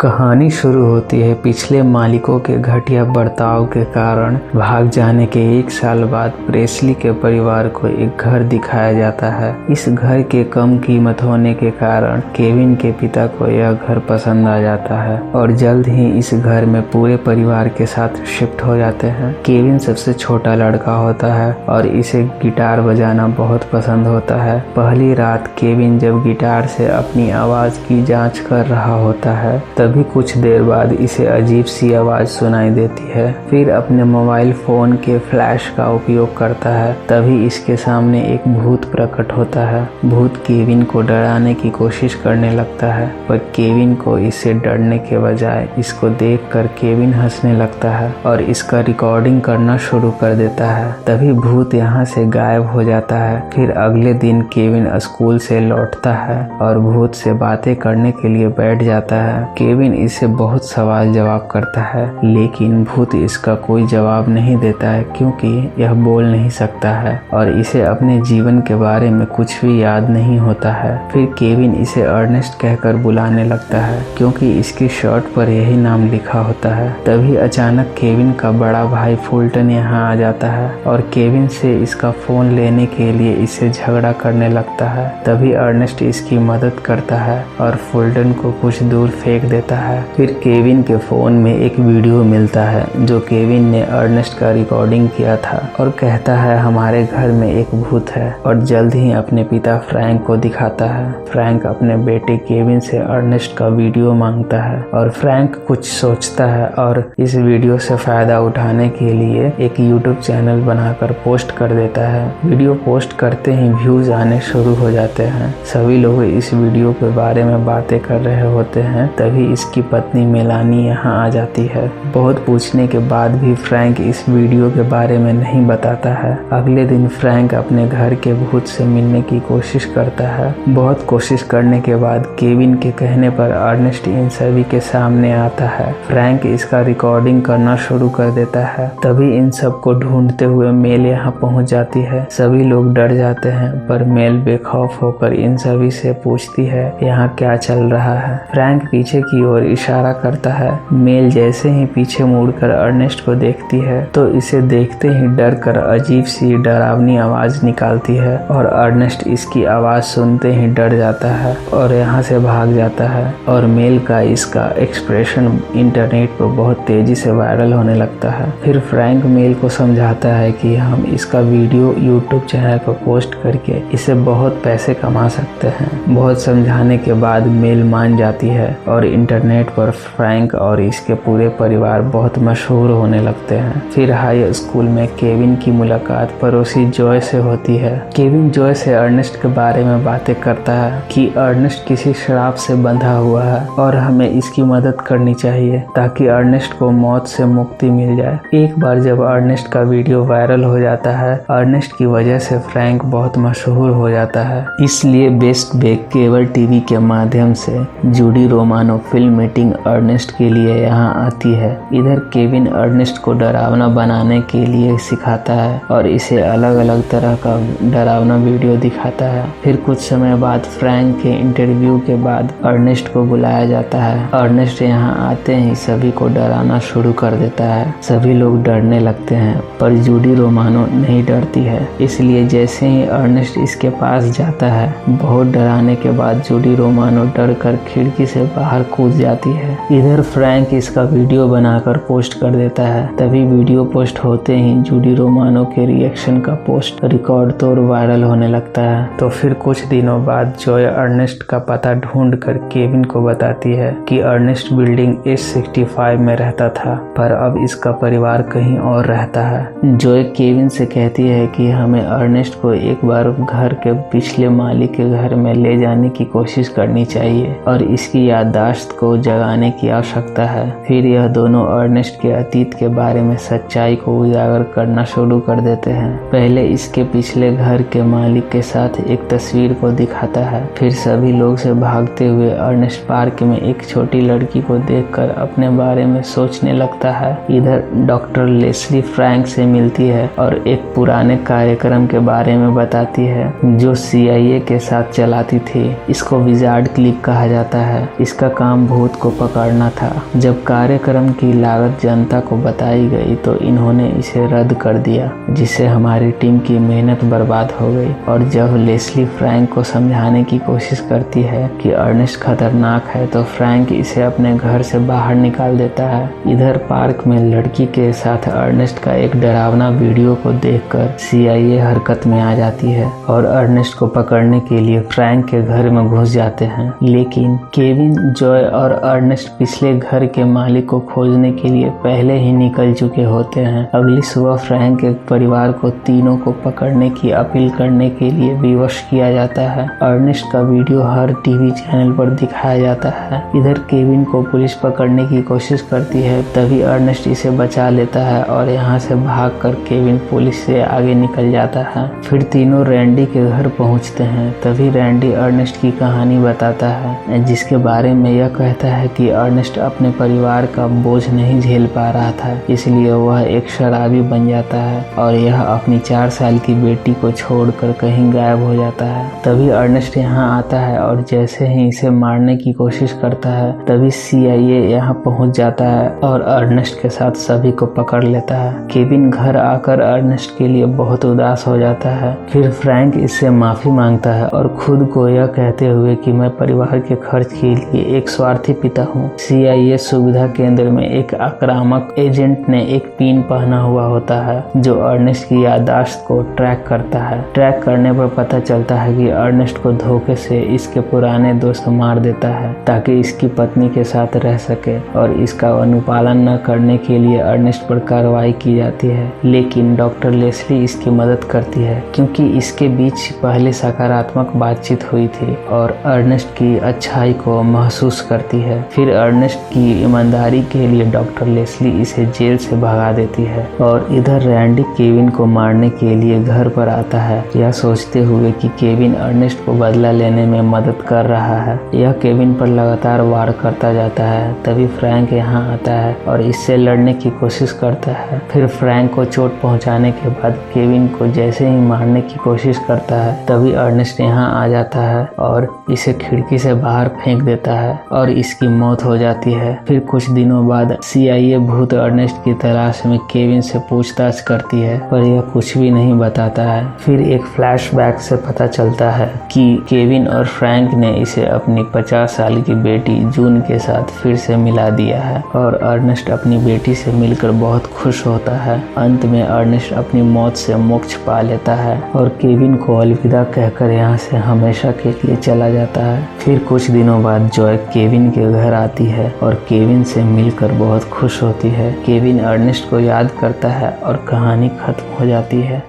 कहानी शुरू होती है पिछले मालिकों के घटिया बर्ताव के कारण भाग जाने के 1 साल बाद प्रेस्ली के परिवार को एक घर दिखाया जाता है। इस घर के कम कीमत होने के कारण केविन के पिता को यह घर पसंद आ जाता है और जल्द ही इस घर में पूरे परिवार के साथ शिफ्ट हो जाते हैं। केविन सबसे छोटा लड़का होता है और इसे गिटार बजाना बहुत पसंद होता है। पहली रात केविन जब गिटार से अपनी आवाज की जांच कर रहा होता है तभी कुछ देर बाद इसे अजीब सी आवाज सुनाई देती है। फिर अपने मोबाइल फोन के फ्लैश का उपयोग करता है तभी इसके सामने एक भूत प्रकट होता है। भूत केविन को डराने की कोशिश करने लगता है पर केविन को इससे डरने के बजाय इसको देखकर केविन हंसने लगता है और इसका रिकॉर्डिंग करना शुरू कर देता है। तभी भूत यहाँ से गायब हो जाता है। फिर अगले दिन केविन स्कूल से लौटता है और भूत से बातें करने के लिए बैठ जाता है। केविन इसे बहुत सवाल जवाब करता है लेकिन भूत इसका कोई जवाब नहीं देता है क्योंकि यह बोल नहीं सकता है और इसे अपने जीवन के बारे में कुछ भी याद नहीं होता है। फिर केविन इसे अर्नेस्ट कहकर बुलाने लगता है क्योंकि इसकी शर्ट पर यही नाम लिखा होता है। तभी अचानक केविन का बड़ा भाई फुल्टन यहाँ आ जाता है और केविन से इसका फोन लेने के लिए इससे झगड़ा करने लगता है। तभी अर्नेस्ट इसकी मदद करता है और फुल्टन को कुछ दूर फेंक देता है। फिर केविन के फोन में एक वीडियो मिलता है जो केविन ने अर्नेस्ट का रिकॉर्डिंग किया था और कहता है हमारे घर में एक भूत है और जल्द ही अपने पिता फ्रैंक को दिखाता है। फ्रैंक अपने बेटे केविन से अर्नेस्ट का वीडियो मांगता है और फ्रैंक कुछ सोचता है और इस वीडियो से फायदा उठाने के लिए एक यूट्यूब चैनल बनाकर पोस्ट कर देता है। वीडियो पोस्ट करते ही व्यूज आने शुरू हो जाते हैं। सभी लोग इस वीडियो के बारे में बातें कर रहे होते हैं। तभी इसकी पत्नी मेलानी यहाँ आ जाती है। बहुत पूछने के बाद भी फ्रैंक इस वीडियो के बारे में नहीं बताता है। अगले दिन फ्रैंक अपने घर के भूत से मिलने की कोशिश करता है। बहुत कोशिश करने के बाद केविन के कहने पर अर्नेस्ट इन सभी के सामने आता है। फ्रैंक इसका रिकॉर्डिंग करना शुरू कर देता है। तभी इन सबको ढूंढते हुए मेल यहाँ पहुँच जाती है। सभी लोग डर जाते हैं पर मेल बेखौफ होकर इन सभी से पूछती है यहाँ क्या चल रहा है। फ्रैंक पीछे की ओर इशारा करता है। मेल जैसे ही पीछे मुड़कर अर्नेस्ट को देखती है तो इसे देखते ही डर कर अजीब सी डरावनी आवाज निकालती है और अर्नेस्ट इसकी आवाज सुनते ही डर जाता है और यहाँ से भाग जाता है और मेल का इसका एक्सप्रेशन इंटरनेट पर बहुत तेजी से वायरल होने लगता है। फिर फ्रैंक मेल को समझाता है कि हम इसका वीडियो यूट्यूब चैनल पर पोस्ट करके इसे बहुत पैसे कमा सकते हैं। बहुत समझाने के बाद मेल मान जाती है और इंटरनेट पर फ्रैंक और इसके पूरे परिवार बहुत मशहूर होने लगते हैं। फिर हाई स्कूल में केविन की मुलाकात पड़ोसी जॉय से होती है। केविन जॉय से अर्नेस्ट के बारे में बातें करता है कि अर्नेस्ट किसी शराब से बंधा हुआ है और हमें इसकी मदद करनी चाहिए ताकि अर्नेस्ट को मौत से मुक्ति मिल जाए। एक बार जब अर्नेस्ट का वीडियो वायरल हो जाता है, अर्नेस्ट की वजह से फ्रैंक बहुत मशहूर हो जाता है। इसलिए बेस्ट बे केबल टीवी के माध्यम से Judy Romano film meeting Ernest के लिए यहाँ आती है। इधर केविन अर्नेस्ट को डरावना बनाने के लिए सिखाता है और इसे अलग अलग तरह का डरावना वीडियो दिखाता है। फिर कुछ समय बाद फ्रैंक के इंटरव्यू के बाद अर्नेस्ट को बुलाया जाता है। अर्नेस्ट यहाँ आते ही सभी को डराना शुरू कर देता है। सभी लोग डरने लगते हैं पर जूडी रोमानो नहीं डरती है। इसलिए जैसे ही अर्नेस्ट इसके पास जाता है बहुत डराने के बाद जूडी रोमानो डर कर खिड़की से बाहर कूद जाती है। इधर फ्रैंक इसका वीडियो बनाकर पोस्ट कर देता है। तभी वीडियो पोस्ट होते ही जूडी रोमानो के रिएक्शन का पोस्ट रिकॉर्ड तोड़ वायरल होने लगता है। तो फिर कुछ दिनों बाद जॉय अर्नेस्ट का पता ढूंढ कर केविन को बताती है कि अर्नेस्ट बिल्डिंग S65 में रहता था पर अब इसका परिवार कहीं और रहता है। जॉय केविन से कहती है कि हमें अर्नेस्ट को एक बार घर के पिछले मालिक के घर में ले जाने की कोशिश करनी चाहिए और इसकी याददाश्त को जगाने की आवश्यकता है। फिर यह दोनों अर्नेस्ट के अतीत के बारे में सच्चाई को उजागर करना शुरू कर देते हैं। पहले इसके पिछले घर के मालिक के साथ एक तस्वीर को दिखाता है। फिर सभी लोग से भागते हुए अर्नेस्ट पार्क में एक छोटी लड़की को देखकर अपने बारे में सोचने लगता है। इधर डॉक्टर लेस्ली फ्रैंक से मिलती है और एक पुराने कार्यक्रम के बारे में बताती है जो CIA के साथ चलाती थी। इसको विजार्ड क्लिक कहा जाता है। इसका काम भूत को पकड़ना था। जब कार्यक्रम की लागत जनता को बताई गई तो इन्होंने इसे रद्द कर दिया, जिससे हमारी टीम की मेहनत बर्बाद हो गई। और जब लेस्ली फ्रैंक को समझाने की कोशिश करती है कि अर्नेस्ट खतरनाक है तो फ्रैंक इसे अपने घर से बाहर निकाल देता है। इधर पार्क में लड़की के साथ अर्नेस्ट का एक डरावना वीडियो को देखकर CIA हरकत में आ जाती है और अर्नेस्ट को पकड़ने के लिए फ्रैंक के घर में घुस जाते हैं। लेकिन केविन, जॉय और अर्नेस्ट पिछले घर के मालिक को खोजने के लिए पहले ही निकल चुके होते हैं। अगली सुबह फ्रैंक के परिवार को तीनों को पकड़ने की अपील करने के लिए विवश किया जाता है। अर्नेस्ट का वीडियो हर टीवी चैनल पर दिखाया जाता है। इधर केविन को पुलिस पकड़ने की कोशिश करती है, तभी अर्नेस्ट इसे बचा लेता है और यहाँ से भागकर केविन पुलिस से आगे निकल जाता है। फिर तीनों रैंडी के घर पहुँचते हैं। तभी रैंडी अर्नेस्ट की कहानी बताता है, जिसके बारे में यह कहता है कि अर्नेस्ट अपने परिवार का बोझ नहीं झेल पा रहा था, इसलिए वह एक शराबी बन जाता है और यह अपनी 4 साल की बेटी को छोड़कर कहीं गायब हो जाता है। तभी अर्नेस्ट यहाँ आता है और जैसे ही इसे मारने की कोशिश करता है तभी CIA यहाँ पहुँच जाता है और अर्नेस्ट के साथ सभी को पकड़ लेता है। केविन घर आकर अर्नेस्ट के लिए बहुत उदास हो जाता है। फिर फ्रैंक इससे माफी मांगता है और खुद को यह कहते हुए कि मैं परिवार के खर्च के लिए एक स्वार्थी पिता हूँ। CIA सुविधा केंद्र में एक आक्रामक एजेंट ने एक पिन पहना हुआ होता है जो अर्नेस्ट की याददाश्त को ट्रैक करता है। ट्रैक करने पर पता चलता है कि अर्नेस्ट को धोखे से इसके पुराने दोस्त मार देता है ताकि इसकी पत्नी के साथ रह सके, और इसका अनुपालन न करने के लिए अर्नेस्ट पर कार्रवाई की जाती है। लेकिन डॉक्टर लेस्ली इसकी मदद करती है क्योंकि इसके बीच पहले सकारात्मक बातचीत हुई थी और अर्नेस्ट की अच्छाई को महसूस करती है। फिर अर्नेस्ट की ईमानदारी के लिए डॉक्टर लेस्ली इसे जेल से भगा देती है और इधर रैंडी केविन को मारने के लिए घर पर आता है, यह सोचते हुए कि केविन अर्नेस्ट को बदला लेने में मदद कर रहा है। यह केविन पर लगातार वार करता जाता है। तभी फ्रैंक यहाँ आता है और इससे लड़ने की कोशिश करता है। फिर फ्रैंक को चोट पहुंचाने के बाद केविन को जैसे ही मारने की कोशिश करता है तभी अर्नेस्ट यहाँ आ जाता है और इसे खिड़की से बाहर फेंक देता है और इसकी मौत हो जाती है। फिर कुछ दिनों बाद CIA भूत अर्नेस्ट की तलाश में केविन से पूछताछ करती है, पर यह कुछ भी नहीं बताता है। फिर एक फ्लैशबैक से पता चलता है कि केविन और फ्रैंक ने इसे अपनी 50 साल की बेटी जून के साथ फिर से मिला दिया है और अर्नेस्ट अपनी बेटी से मिलकर बहुत खुश होता है। अंत में अर्नेस्ट अपनी मौत से मोक्ष पा लेता है और केविन को अलविदा कहकर यहाँ से हमेशा के लिए चला जाता है। फिर कुछ दिनों बाद जॉय केविन के घर आती है और केविन से मिलकर बहुत खुश होती है। केविन अर्नेस्ट को याद करता है और कहानी खत्म हो जाती है।